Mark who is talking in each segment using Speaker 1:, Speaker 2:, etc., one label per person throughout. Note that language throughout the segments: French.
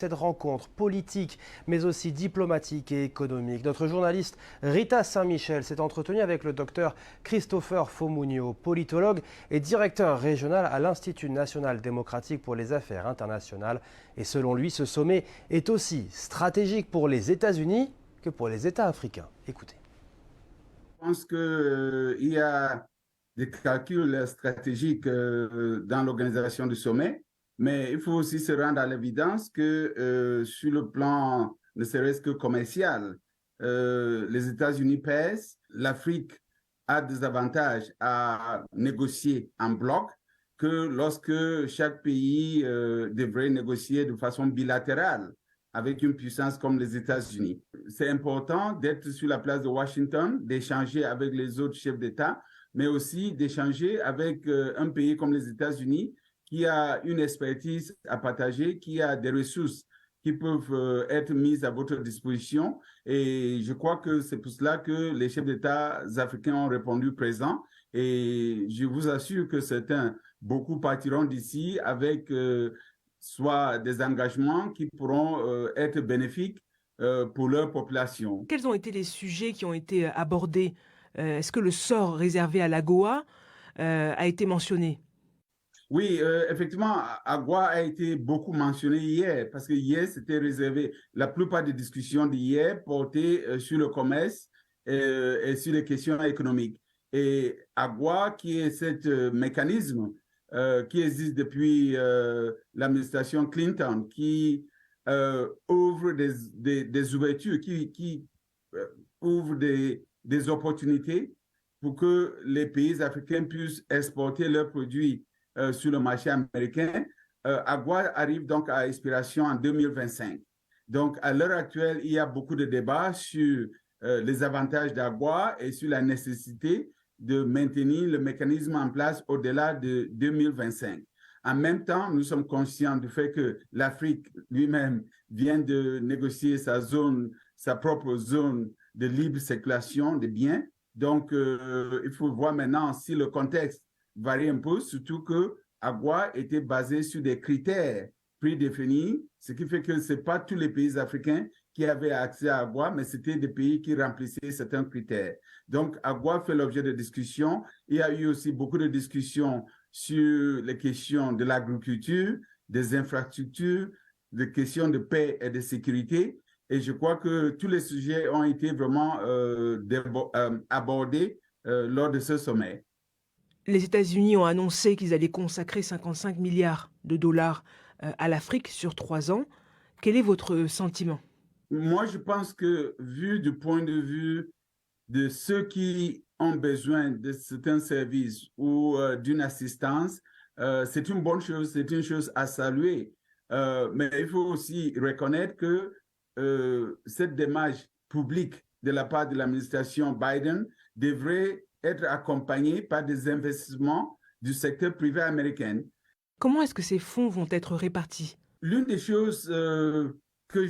Speaker 1: Cette rencontre politique, mais aussi diplomatique et économique. Notre journaliste Rita Saint-Michel s'est entretenue avec le docteur Christopher Fomunio, politologue et directeur régional à l'Institut national démocratique pour les affaires internationales. Et selon lui, ce sommet est aussi stratégique pour les États-Unis que pour les États africains. Écoutez.
Speaker 2: Je pense qu'il y a des calculs stratégiques dans l'organisation du sommet. Mais il faut aussi se rendre à l'évidence que sur le plan, ne serait-ce que commercial, les États-Unis pèsent, l'Afrique a des avantages à négocier en bloc que lorsque chaque pays devrait négocier de façon bilatérale avec une puissance comme les États-Unis. C'est important d'être sur la place de Washington, d'échanger avec les autres chefs d'État, mais aussi d'échanger avec un pays comme les États-Unis qui a une expertise à partager, qui a des ressources qui peuvent être mises à votre disposition. Et je crois que c'est pour cela que les chefs d'État africains ont répondu présent. Et je vous assure que certains, beaucoup partiront d'ici avec soit des engagements qui pourront être bénéfiques pour leur population.
Speaker 3: Quels ont été les sujets qui ont été abordés? Est-ce que le sort réservé à l'AGOA a été mentionné?
Speaker 2: Oui, effectivement, Agua a été beaucoup mentionné hier, parce que hier, c'était réservé. La plupart des discussions d'hier portaient sur le commerce et sur les questions économiques. Et Agua, qui est ce mécanisme qui existe depuis l'administration Clinton, qui ouvre des ouvertures, qui ouvre des opportunités pour que les pays africains puissent exporter leurs produits sur le marché américain. Agua arrive donc à expiration en 2025. Donc, à l'heure actuelle, il y a beaucoup de débats sur les avantages d'Agua et sur la nécessité de maintenir le mécanisme en place au-delà de 2025. En même temps, nous sommes conscients du fait que l'Afrique lui-même vient de négocier sa propre zone de libre circulation des biens. Donc, il faut voir maintenant si le contexte varie un peu, surtout que Agua était basé sur des critères prédéfinis, ce qui fait que ce n'est pas tous les pays africains qui avaient accès à Agua, mais c'était des pays qui remplissaient certains critères. Donc, Agua fait l'objet de discussions. Il y a eu aussi beaucoup de discussions sur les questions de l'agriculture, des infrastructures, des questions de paix et de sécurité. Et je crois que tous les sujets ont été vraiment abordés lors de ce sommet.
Speaker 3: Les États-Unis ont annoncé qu'ils allaient consacrer 55 milliards de dollars à l'Afrique sur 3 ans. Quel est votre sentiment?
Speaker 2: Moi, je pense que, vu du point de vue de ceux qui ont besoin de certains services ou d'une assistance, c'est une bonne chose, c'est une chose à saluer. Mais il faut aussi reconnaître que cette démarche publique de la part de l'administration Biden devrait être accompagnée par des investissements du secteur privé américain.
Speaker 3: Comment est-ce que ces fonds vont être répartis?
Speaker 2: L'une des choses que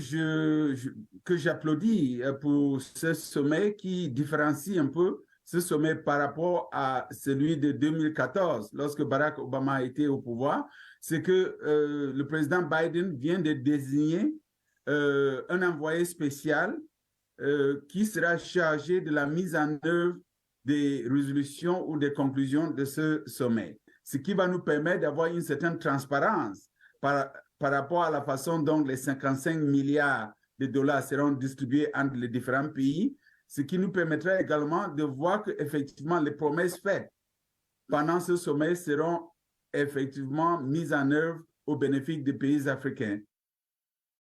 Speaker 2: j'applaudis pour ce sommet qui différencie un peu ce sommet par rapport à celui de 2014, lorsque Barack Obama était au pouvoir, c'est que le président Biden vient de désigner un envoyé spécial qui sera chargé de la mise en œuvre des résolutions ou des conclusions de ce sommet, ce qui va nous permettre d'avoir une certaine transparence par rapport à la façon dont les 55 milliards de dollars seront distribués entre les différents pays, ce qui nous permettra également de voir qu'effectivement les promesses faites pendant ce sommet seront effectivement mises en œuvre au bénéfice des pays africains.